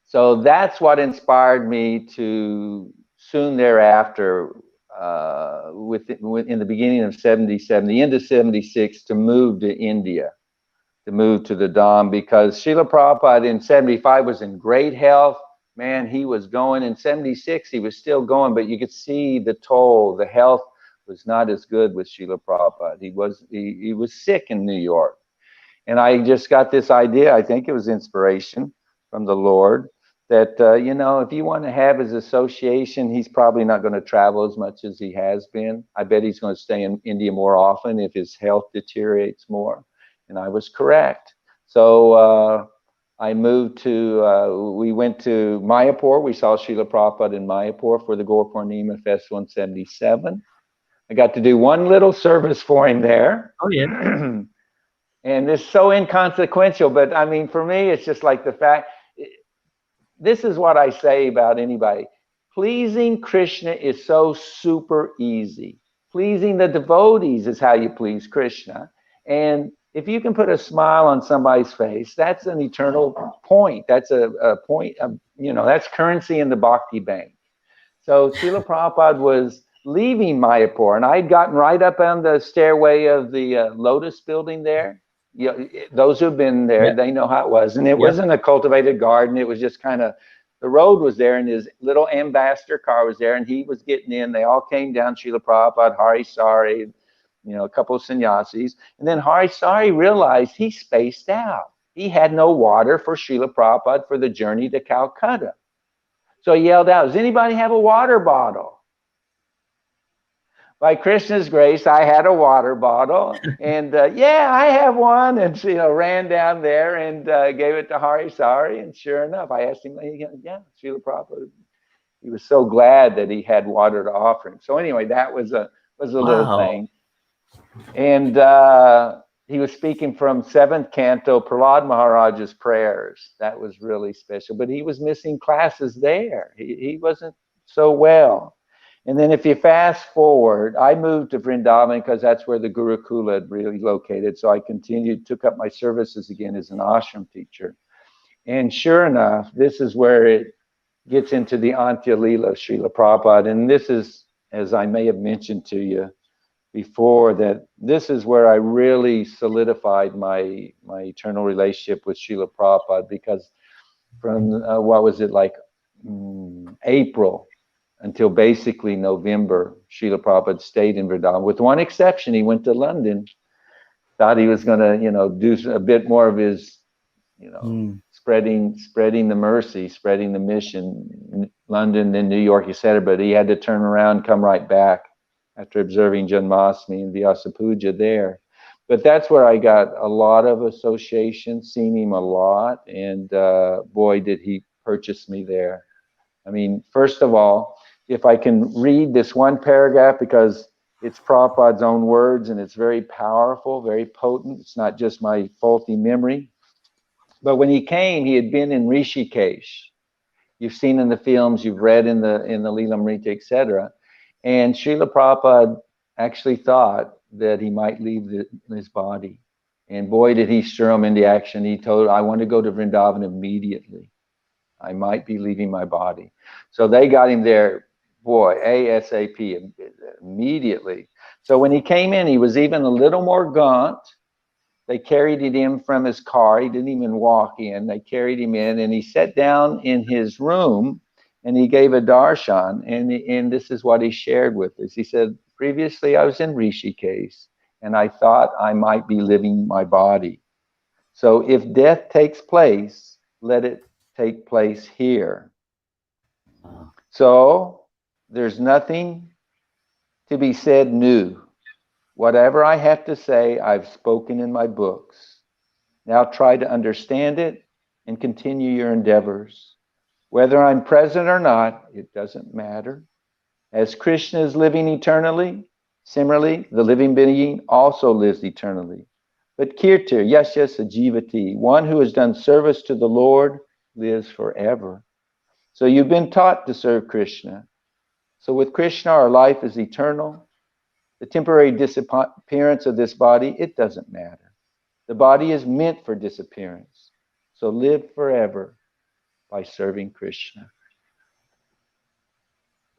so that's what inspired me to soon thereafter, in the beginning of 77, the end of 76, to move to India, to move to the Dham, because Srila Prabhupada in 75 was in great health. Man, he was going. In 76, he was still going, but you could see the toll. The health was not as good with Srila Prabhupada. He was sick in New York. And I just got this idea, I think it was inspiration from the Lord, that, if you want to have his association, he's probably not going to travel as much as he has been. I bet he's going to stay in India more often if his health deteriorates more. And I was correct. So I moved to, we went to Mayapur. We saw Srila Prabhupada in Mayapur for the Gaur Purnima Festival in 77. I got to do one little service for him there. Oh, yeah. And it's so inconsequential, but for me, it's just like the fact, this is what I say about anybody. Pleasing Krishna is so super easy. Pleasing the devotees is how you please Krishna. And if you can put a smile on somebody's face, that's an eternal point. That's a point of, that's currency in the bhakti bank. So Srila Prabhupada was leaving Mayapur, and I'd gotten right up on the stairway of the Lotus building there. Those who've been there, they know how it was. And it wasn't a cultivated garden. It was just kind of, the road was there, and his little ambassador car was there, and he was getting in. They all came down, Srila Prabhupada, Hari Sari, a couple of sannyasis. And then Hari Sari realized he spaced out. He had no water for Srila Prabhupada for the journey to Calcutta. So he yelled out, does anybody have a water bottle? by Krishna's grace, I had a water bottle, and yeah, I have one, and she, ran down there and gave it to Hari Sari, and sure enough, I asked him, yeah, Srila Prabhupada. He was so glad that he had water to offer him. So anyway, that was a little Wow. thing, and he was speaking from seventh canto, Prahlad Maharaj's prayers. That was really special, but he was missing classes there. He wasn't so well. And then if you fast forward, I moved to Vrindavan because that's where the Gurukula had really located. So I continued, took up my services again as an ashram teacher. And sure enough, this is where it gets into the Antya Leela, Srila Prabhupada. And this is, as I may have mentioned to you before, that this is where I really solidified my eternal relationship with Srila Prabhupada, because from, what was it, like April until basically November, Srila Prabhupada stayed in Vrindavan. With one exception, he went to London, thought he was going to, do a bit more of his, spreading the mercy, spreading the mission, London, then New York, etc. But he had to turn around, come right back after observing Janmashtami and Vyasa Puja there. But that's where I got a lot of association, seen him a lot, and boy, did he purchase me there. I mean, first of all, if I can read this one paragraph, because it's Prabhupada's own words and it's very powerful, very potent. It's not just my faulty memory. But when he came, he had been in Rishikesh. You've seen in the films, you've read in the Leelamrita, etc. And Srila Prabhupada actually thought that he might leave his body. And boy, did he stir him into action. He told, I want to go to Vrindavan immediately. I might be leaving my body. So they got him there, boy, ASAP, immediately. So when he came in, he was even a little more gaunt. They carried him from his car. He didn't even walk in. They carried him in, and he sat down in his room, and he gave a darshan. And this is what he shared with us. He said, previously I was in Rishikesh, and I thought I might be leaving my body. So if death takes place, let it take place here. So there's nothing to be said new. Whatever I have to say, I've spoken in my books. Now try to understand it and continue your endeavors. Whether I'm present or not, it doesn't matter. As Krishna is living eternally, similarly, the living being also lives eternally. But Kirtir, yes, Ajivati, one who has done service to the Lord, lives forever. So you've been taught to serve Krishna. So with Krishna, our life is eternal. The temporary disappearance of this body, it doesn't matter. The body is meant for disappearance. So live forever by serving Krishna.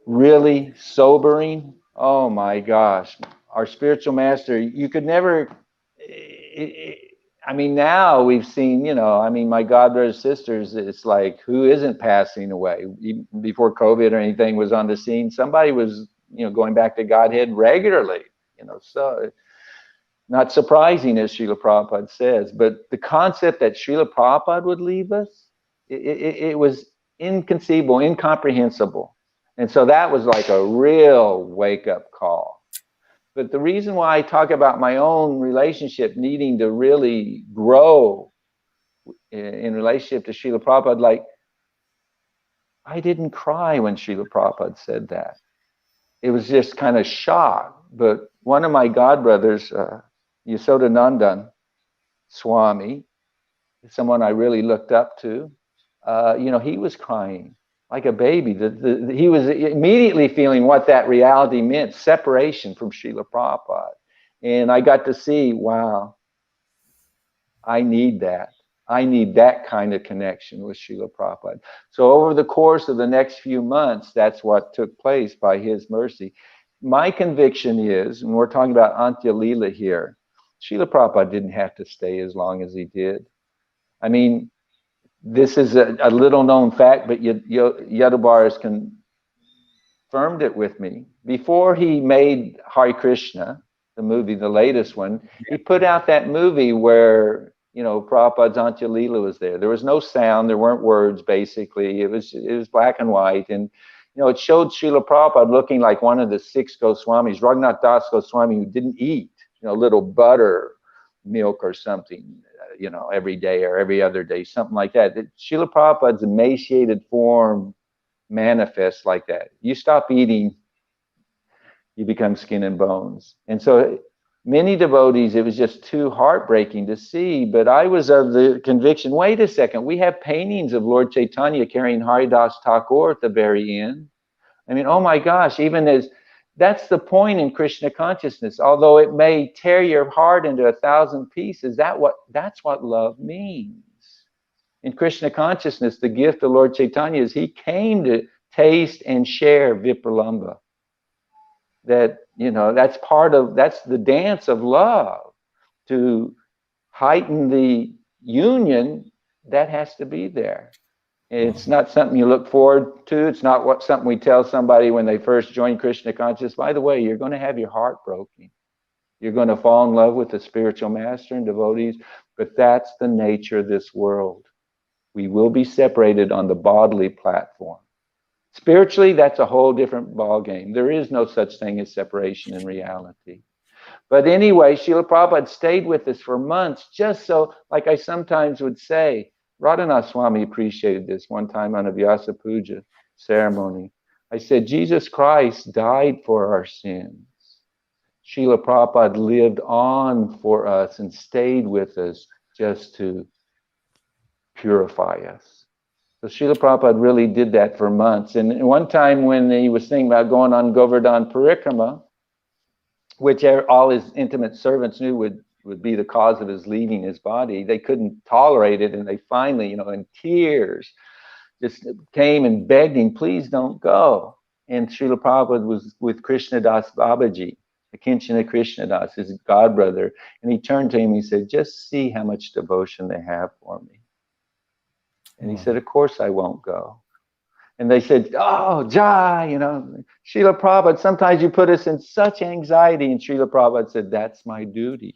Really sobering. Oh my gosh. Our spiritual master, you could never, I mean, now we've seen, my godbrothers, sisters, it's like, who isn't passing away? Even before COVID or anything was on the scene, somebody was, going back to Godhead regularly, so not surprising, as Srila Prabhupada says, but the concept that Srila Prabhupada would leave us, it was inconceivable, incomprehensible. And so that was like a real wake-up call. But the reason why I talk about my own relationship needing to really grow in relationship to Srila Prabhupada, like, I didn't cry when Srila Prabhupada said that. It was just kind of shock. But one of my godbrothers, Yasodanandan Swami, someone I really looked up to, he was crying like a baby. He was immediately feeling what that reality meant, separation from Srila Prabhupada. And I got to see, wow, I need that. I need that kind of connection with Srila Prabhupada. So over the course of the next few months, that's what took place by his mercy. My conviction is, and we're talking about Antya Leela here, Srila Prabhupada didn't have to stay as long as he did. I mean, this is a little known fact, but Yadubara has confirmed it with me. Before he made Hare Krishna, the movie, the latest one, he put out that movie where, Prabhupada's Antya Leela was there. There was no sound, there weren't words, basically. It was black and white. And You know, it showed Srila Prabhupada looking like one of the 6 Goswamis, Raghunath Das Goswami, who didn't eat, you know, little butter milk or something, you know, every day or every other day, something like that. Srila Prabhupada's emaciated form manifests like that. You stop eating, you become skin and bones. And so many devotees, it was just too heartbreaking to see. But I was of the conviction, wait a second, we have paintings of Lord Chaitanya carrying Haridas Thakur at the very end. I mean, oh my gosh, even as that's the point in Krishna consciousness. Although it may tear your heart into 1,000 pieces, that's what love means. In Krishna consciousness, the gift of Lord Chaitanya is he came to taste and share Vipralambha. That, you know, that's the dance of love. To heighten the union, that has to be there. It's not something you look forward to. It's not something we tell somebody when they first join Krishna consciousness. By the way, you're going to have your heart broken. You're going to fall in love with the spiritual master and devotees, but that's the nature of this world. We will be separated on the bodily platform. Spiritually, that's a whole different ballgame. There is no such thing as separation in reality. But anyway, Srila Prabhupada stayed with us for months, just so, like I sometimes would say, Radhanath Swami appreciated this one time on a Vyasa Puja ceremony. I said, Jesus Christ died for our sins. Srila Prabhupada lived on for us and stayed with us just to purify us. So Srila Prabhupada really did that for months. And one time when he was thinking about going on Govardhan Parikrama, which all his intimate servants knew would be the cause of his leaving his body, they couldn't tolerate it, and they finally, you know, in tears, just came and begged him, please don't go. And Srila Prabhupada was with Krishnadas Babaji, Akinchana Krishnadas, his godbrother, and he turned to him and he said, just see how much devotion they have for me. And he said, of course I won't go. And they said, oh, Jai, you know, Srila Prabhupada, sometimes you put us in such anxiety. And Srila Prabhupada said, that's my duty.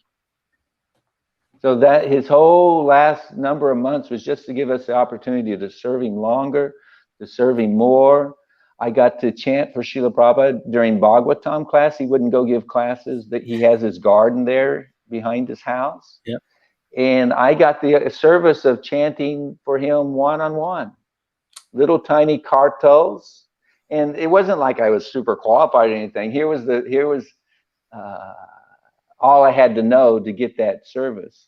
So that his whole last number of months was just to give us the opportunity to serve him longer, to serve him more. I got to chant for Srila Prabhupada during Bhagavatam class. He wouldn't go give classes. That he has his garden there behind his house. Yep. And I got the service of chanting for him one-on-one. Little tiny kartals, and it wasn't like I was super qualified or anything. Here was all I had to know to get that service.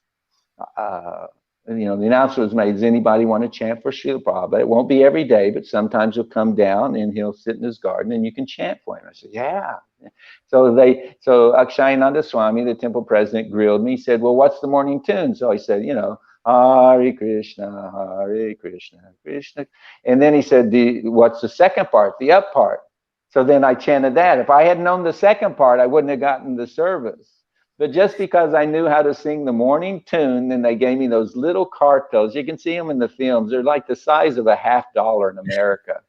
You know, the announcement was made, does anybody want to chant for Srila Prabhupada? It won't be every day, but sometimes he'll come down and he'll sit in his garden and you can chant for him. I said, yeah. So Akshayananda Swami, the temple president, grilled me. He said, well, what's the morning tune? So I said, you know, Hare Krishna, Krishna. And then he said, what's the second part, the up part? So then I chanted that. If I had known the second part, I wouldn't have gotten the service. But just because I knew how to sing the morning tune, then they gave me those little kartos. You can see them in the films. They're like the size of $50 in America.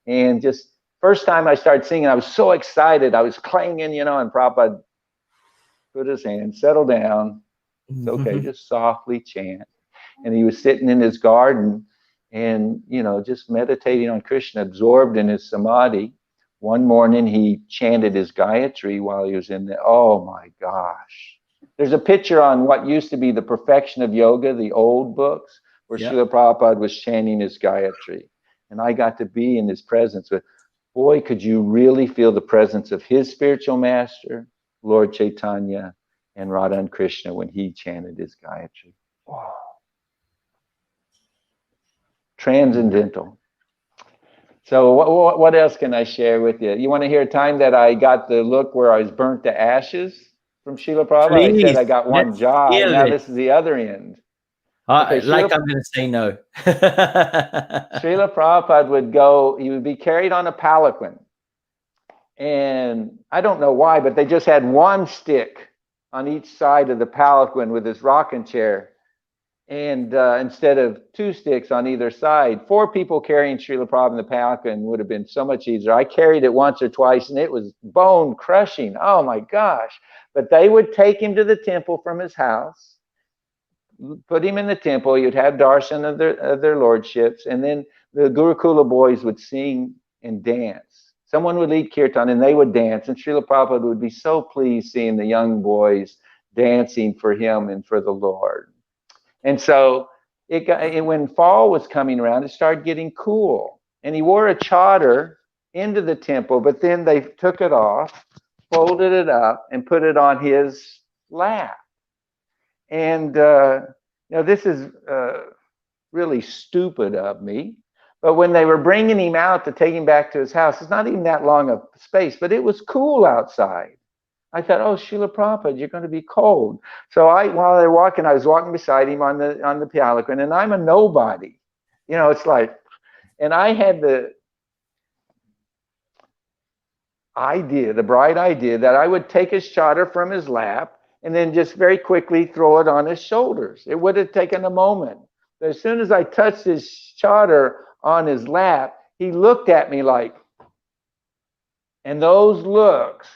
And just first time I started singing, I was so excited. I was clanging, you know, and Prabhupada put his hand, settle down. It's okay, just softly chant. And he was sitting in his garden and, you know, just meditating on Krishna, absorbed in his samadhi. One morning he chanted his Gayatri while he was in there. Oh my gosh. There's a picture on what used to be the Perfection of Yoga, the old books, where Srila Prabhupada was chanting his Gayatri. And I got to be in his presence with, boy, could you really feel the presence of his spiritual master, Lord Chaitanya, and Radha and Krishna when he chanted his Gayatri. Wow. Transcendental. So what else can I share with you? You want to hear a time that I got the look where I was burnt to ashes from Srila Prabhupada? Please, I said I got one jai. Now this is the other end. Okay, like I'm going to say no. Srila Prabhupada he would be carried on a palanquin. And I don't know why, but they just had one stick on each side of the palanquin with his rocking chair. And instead of 2 sticks on either side, 4 people carrying Srila Prabhupada in the palanquin would have been so much easier. I carried it once or twice, and it was bone crushing. Oh my gosh. But they would take him to the temple from his house, put him in the temple. You'd have darshan of their lordships. And then the Gurukula boys would sing and dance. Someone would lead kirtan and they would dance, and Srila Prabhupada would be so pleased seeing the young boys dancing for him and for the Lord. And so when fall was coming around, it started getting cool. And he wore a chadar into the temple, but then they took it off, folded it up, and put it on his lap. And, this is really stupid of me. But when they were bringing him out to take him back to his house, it's not even that long of space, but it was cool outside. I thought, oh, Srila Prabhupada, you're going to be cold. So while they were walking, I was walking beside him on the palanquin, and I'm a nobody. It's like, and I had the bright idea that I would take his chadar from his lap and then just very quickly throw it on his shoulders. It would have taken a moment. But as soon as I touched his chadar on his lap, he looked at me like, and those looks,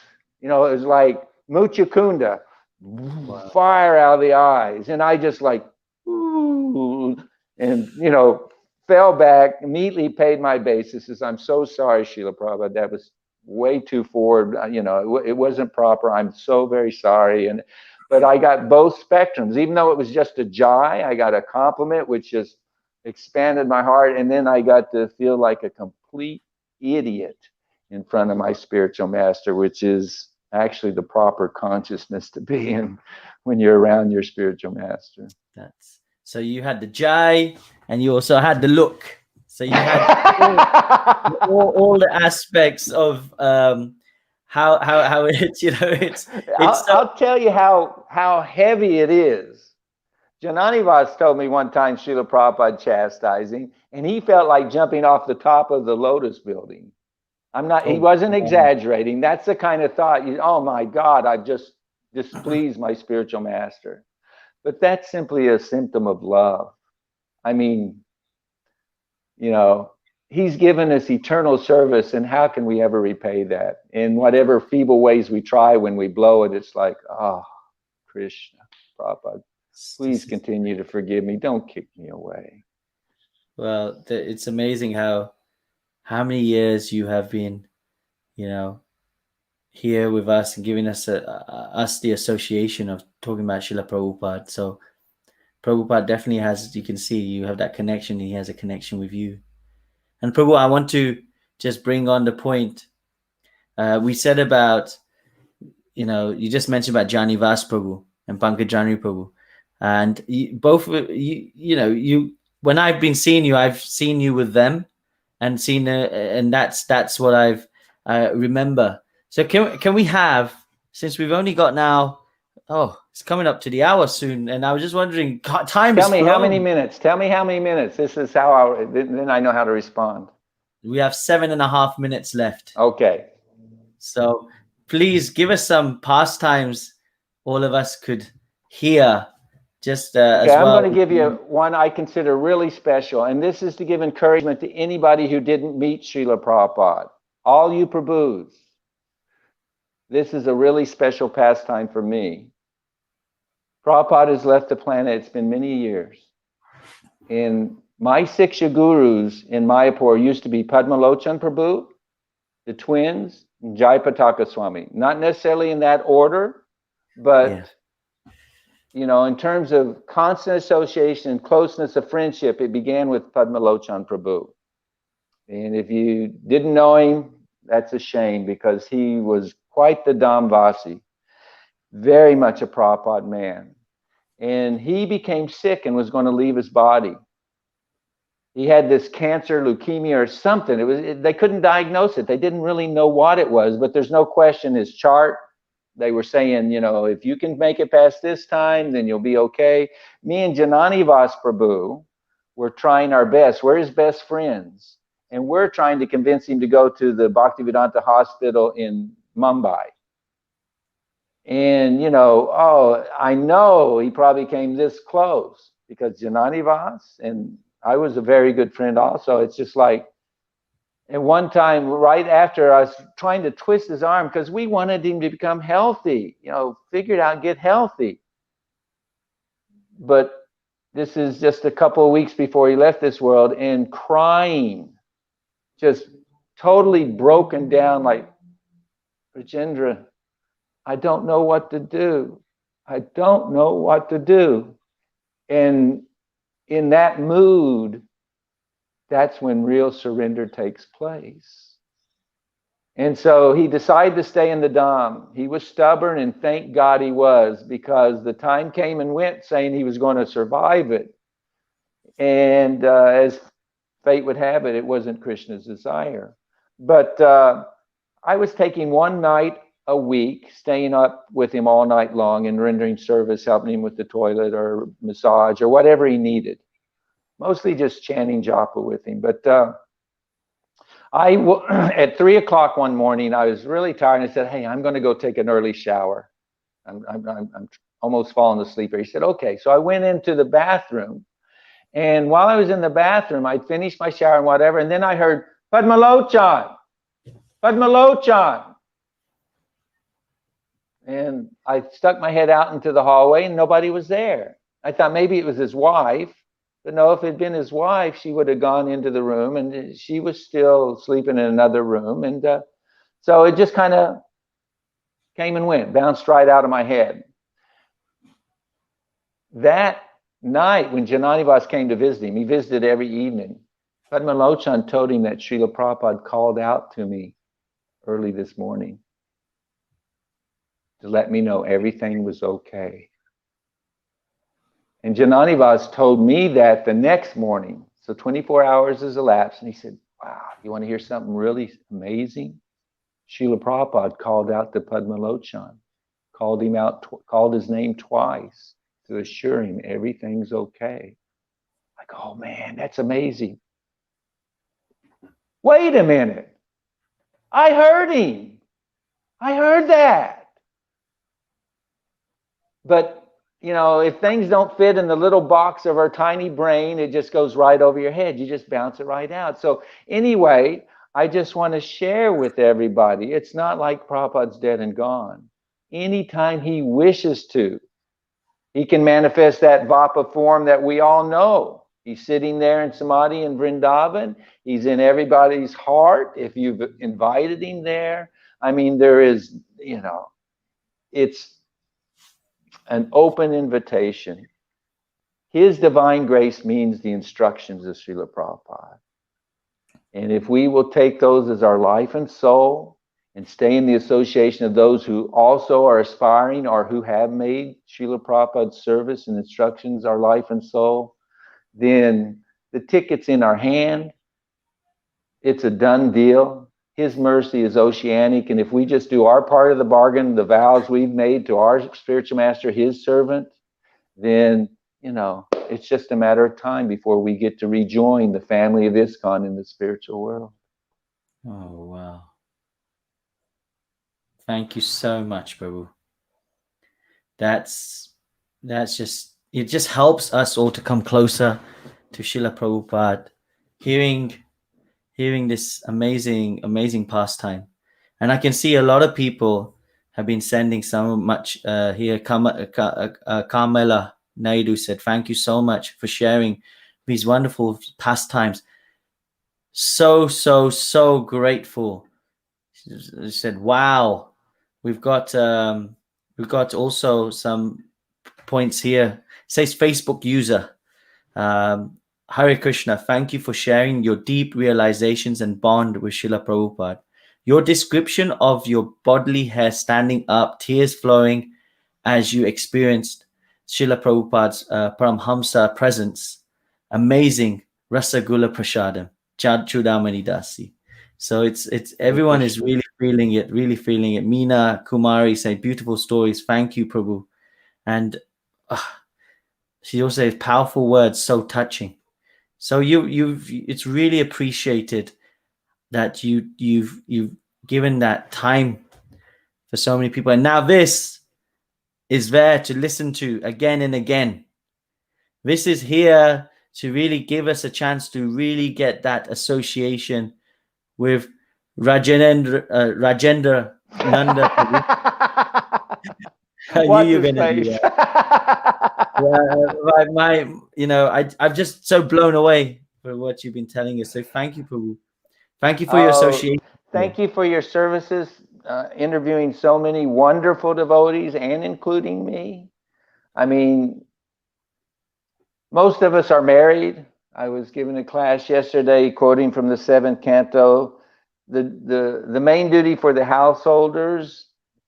it was like Muchakunda, wow, fire out of the eyes. And I just like, ooh, and, fell back, immediately paid my obeisance. I'm so sorry, Srila Prabhupada, that was way too forward. It wasn't proper. I'm so very sorry. But I got both spectrums. Even though it was just a jai, I got a compliment, which just expanded my heart. And then I got to feel like a complete idiot in front of my spiritual master, which is actually the proper consciousness to be in when you're around your spiritual master. So you had the jai and you also had the look. So you had all the aspects of how it's. I'll tell you how heavy it is. Jananivas told me one time Srila Prabhupada chastising, and he felt like jumping off the top of the Lotus building. He wasn't exaggerating. That's the kind of thought, oh my God, I've just displeased my spiritual master. But that's simply a symptom of love. I mean, he's given us eternal service, and how can we ever repay that? In whatever feeble ways we try, when we blow it, it's like, oh, Krishna, Prabhupada, please continue to forgive me. Don't kick me away. Well, it's amazing how many years you have been, here with us and giving us the association of talking about Srila Prabhupada. So Prabhupada definitely has, you can see, you have that connection. He has a connection with you. And Prabhu, I want to just bring on the point we said about, you just mentioned about Janivas Prabhu and Pankajani Prabhu. And when I've been seeing you, I've seen you with them and and that's what I've remember. So can we have, since we've only got now, it's coming up to the hour soon, and I was just wondering, time. Tell me how many minutes. Tell me how many minutes. This is how then I know how to respond. We have 7.5 minutes left. Okay. So please give us some pastimes all of us could hear. Just as well. I'm going to give you one I consider really special, and this is to give encouragement to anybody who didn't meet Srila Prabhupada. All you Prabhus, this is a really special pastime for me. Prabhupada has left the planet. It's been many years. And my Siksha gurus in Mayapur used to be Padmalochan Prabhu, the twins, and Jayapataka Swami. Not necessarily in that order, but... Yeah. In terms of constant association and closeness of friendship, it began with Padmalochan Prabhu. And if you didn't know him, that's a shame, because he was quite the Dhamvasi, very much a Prabhupada man. And he became sick and was going to leave his body. He had this cancer, leukemia or something. They couldn't diagnose it. They didn't really know what it was, but there's no question his chart, they were saying, if you can make it past this time, then you'll be okay. Me and Jananivas Prabhu were trying our best. We're his best friends. And we're trying to convince him to go to the Bhaktivedanta Hospital in Mumbai. And, I know he probably came this close, because Jananivas, and I was a very good friend also. It's just like, and one time, right after, I was trying to twist his arm because we wanted him to become healthy, figured out, get healthy. But this is just a couple of weeks before he left this world, and crying, just totally broken down, like, Rajendra, I don't know what to do. I don't know what to do. And in that mood, that's when real surrender takes place. And so he decided to stay in the Dham. He was stubborn, and thank God he was, because the time came and went saying he was going to survive it. And as fate would have it, it wasn't Krishna's desire. But I was taking one night a week, staying up with him all night long and rendering service, helping him with the toilet or massage or whatever he needed. Mostly just chanting japa with him. But at 3 o'clock one morning, I was really tired, and I said, hey, I'm going to go take an early shower. I'm almost falling asleep here. He said, okay. So I went into the bathroom, and while I was in the bathroom, I'd finished my shower and whatever, and then I heard, Padmalochan, Padmalochan. And I stuck my head out into the hallway, and nobody was there. I thought maybe it was his wife. But no, if it had been his wife, she would have gone into the room, and she was still sleeping in another room. And so it just kind of came and went, bounced right out of my head. That night, when Jananivas came to visit him, he visited every evening. Padmalochan told him that Srila Prabhupada called out to me early this morning to let me know everything was okay. And Jananivas told me that the next morning. So 24 hours has elapsed, and he said, wow, you want to hear something really amazing? Srila Prabhupada called out to Padmalochan, called his name twice to assure him everything's okay. Like, oh man, that's amazing. Wait a minute. I heard him. I heard that. But you know, if things don't fit in the little box of our tiny brain, it just goes right over your head. You just bounce it right out. So anyway, I just want to share with everybody, it's not like Prabhupada's dead and gone. Anytime he wishes to, he can manifest that Vapa form that we all know. He's sitting there in Samadhi in Vrindavan. He's in everybody's heart if you've invited him there. I mean, there is, you know, it's an open invitation. His divine grace means the instructions of Srila Prabhupada. And if we will take those as our life and soul and stay in the association of those who also are aspiring or who have made Srila Prabhupada's service and instructions our life and soul, then the ticket's in our hand. It's a done deal. His mercy is oceanic, and if we just do our part of the bargain, the vows we've made to our spiritual master, his servant, then, you know, it's just a matter of time before we get to rejoin the family of ISKCON in the spiritual world. Oh, wow. Thank you so much, Prabhu. That's just, it just helps us all to come closer to Srila Prabhupada, hearing this amazing pastime. And I can see a lot of people have been sending so much here. Carmela Naidu said, thank you so much for sharing these wonderful pastimes. So grateful. She said, wow, we've got also some points here. It says Facebook user. Hare Krishna, thank you for sharing your deep realizations and bond with Srila Prabhupada. Your description of your bodily hair standing up, tears flowing as you experienced Srila Prabhupada's Paramhamsa presence. Amazing. Rasagula Prasadam. Chudamani Dasi. So it's everyone is really feeling it. Meena Kumari said, beautiful stories. Thank you, Prabhu. And she also has powerful words, so touching. So it's really appreciated that you've given that time for so many people, and now this is there to listen to again and again. This is here to really give us a chance to really get that association with Rajendra Nanda. I knew you were going to do that. I'm just so blown away for what you've been telling us. So thank you, Prabhu. Thank you for your association. Thank you for your services, interviewing so many wonderful devotees and including me. I mean, most of us are married. I was giving a class yesterday quoting from the seventh canto. The main duty for the householders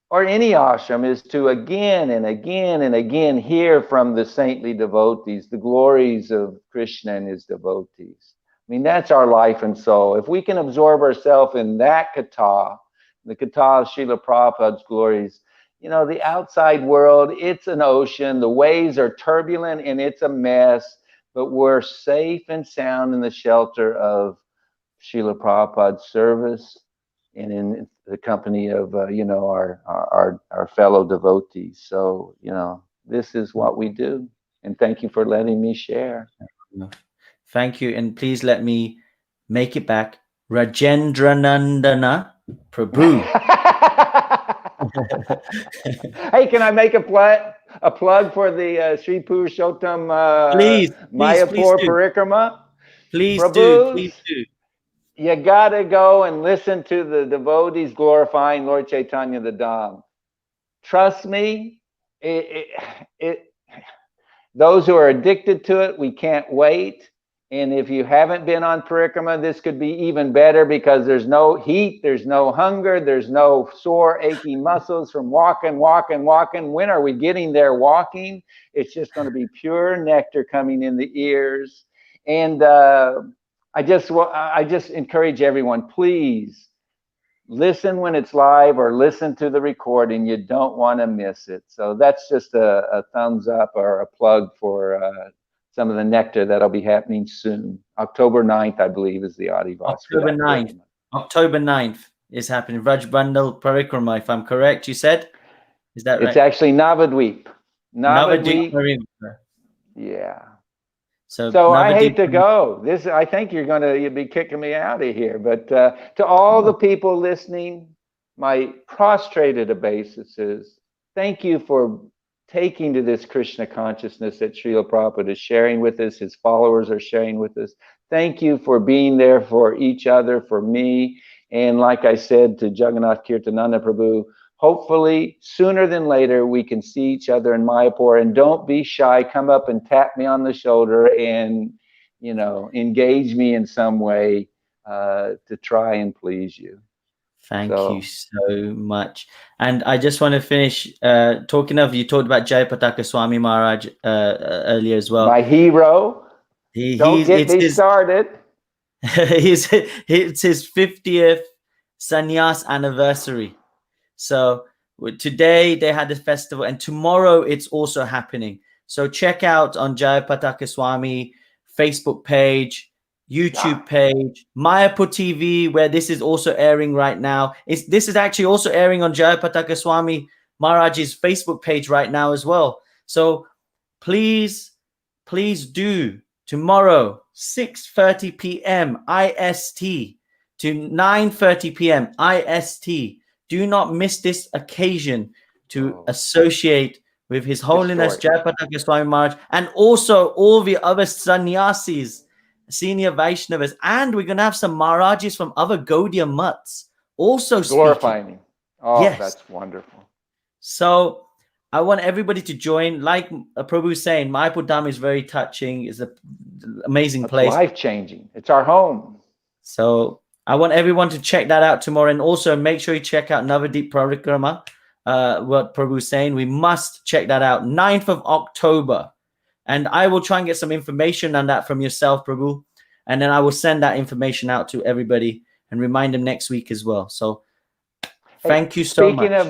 or any ashram is to again and again and again hear from the saintly devotees the glories of Krishna and his devotees. I mean, that's our life and soul. If we can absorb ourselves in that katha, the katha of Srila Prabhupada's glories, you know, the outside world, it's an ocean. The waves are turbulent and it's a mess, but we're safe and sound in the shelter of Srila Prabhupada's service and in the company of, you know, our fellow devotees. So, you know, this is what we do. And thank you for letting me share. Thank you. And please let me make it back. Rajendranandana Prabhu. Hey, can I make a plug for the Sri Purushottam Please Mayapur do. Parikrama? Please Prabhus, do. You gotta go and listen to the devotees glorifying Lord Chaitanya the Dham. Trust me, those who are addicted to it, we can't wait. And if you haven't been on parikrama, this could be even better because there's no heat, there's no hunger, there's no sore, achy muscles from walking. When are we getting there walking? It's just going to be pure nectar coming in the ears. And I just encourage everyone, please listen when it's live or listen to the recording. You don't want to miss it. So that's just a thumbs up or a plug for some of the nectar that'll be happening soon. October 9th, I believe, is the Adivas. October 9th is happening. Raj Bandal Parikrama, if I'm correct, you said? Is that right? It's actually Navadweep. Navadweep. Yeah. So I hate to go. I think you'll be kicking me out of here. But to all the people listening, my prostrated obeisances, thank you for taking to this Krishna consciousness that Srila Prabhupada is sharing with us, his followers are sharing with us. Thank you for being there for each other, for me. And like I said to Jagannath Kirtananda Prabhu, hopefully sooner than later we can see each other in Mayapur. And don't be shy, come up and tap me on the shoulder and, you know, engage me in some way to try and please you. Thank you so much. And I just want to finish talking of, you talked about Jayapataka Swami Maharaj earlier as well. My hero. Don't get me started. It's his 50th sannyas anniversary. So today they had the festival and tomorrow it's also happening. So check out on Jayapataka Swami Facebook page, YouTube page, Mayapur TV, where this is also airing right now. This is actually also airing on Jayapataka Swami Maharaj's Facebook page right now as well. So please do tomorrow, 6:30 p.m. IST to 9:30 p.m. IST. Do not miss this occasion to associate with His Holiness Jayapataka Swami Maharaj and also all the other sannyasis, senior Vaishnavas, and we're going to have some Maharajas from other Gaudiya mutts also glorifying him. Oh, yes. That's wonderful. So I want everybody to join. Like Prabhu is saying, Mayapur Dham is very touching. It's an amazing place. Life-changing. It's our home. So I want everyone to check that out tomorrow. And also make sure you check out Navadip Parikrama. What Prabhu is saying. We must check that out. 9th of October. And I will try and get some information on that from yourself, Prabhu. And then I will send that information out to everybody and remind them next week as well. So thank you so much. Speaking of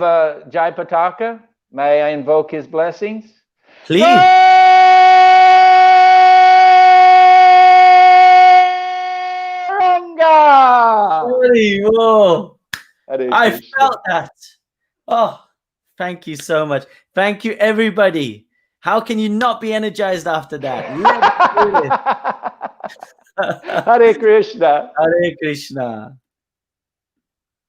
Jayapataka, may I invoke his blessings? Please. I felt that. Oh, thank you so much. Thank you, everybody. How can you not be energized after that? Hare Krishna. Hare Krishna.